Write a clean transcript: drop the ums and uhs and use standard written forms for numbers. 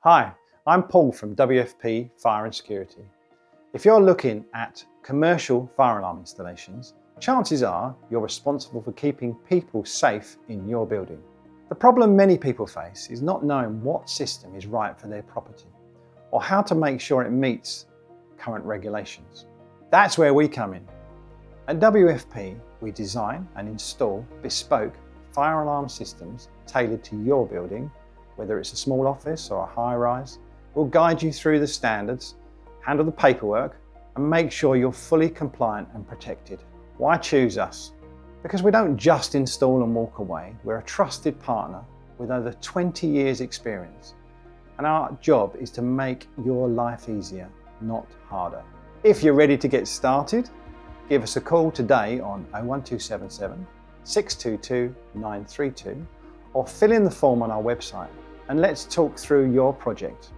Hi, I'm Paul from WFP Fire Security. If you're looking at commercial fire alarm installations, chances are you're responsible for keeping people safe in your building. The problem many people face is not knowing what system is right for their property or how to make sure it meets current regulations. That's where we come in. At WFP, we design and install bespoke fire alarm systems tailored to your building. Whether it's a small office or a high-rise, we'll guide you through the standards, handle the paperwork, and make sure you're fully compliant and protected. Why choose us? Because we don't just install and walk away. We're a trusted partner with over 20 years experience. And our job is to make your life easier, not harder. If you're ready to get started, give us a call today on 01277 622 932 or fill in the form on our website and let's talk through your project.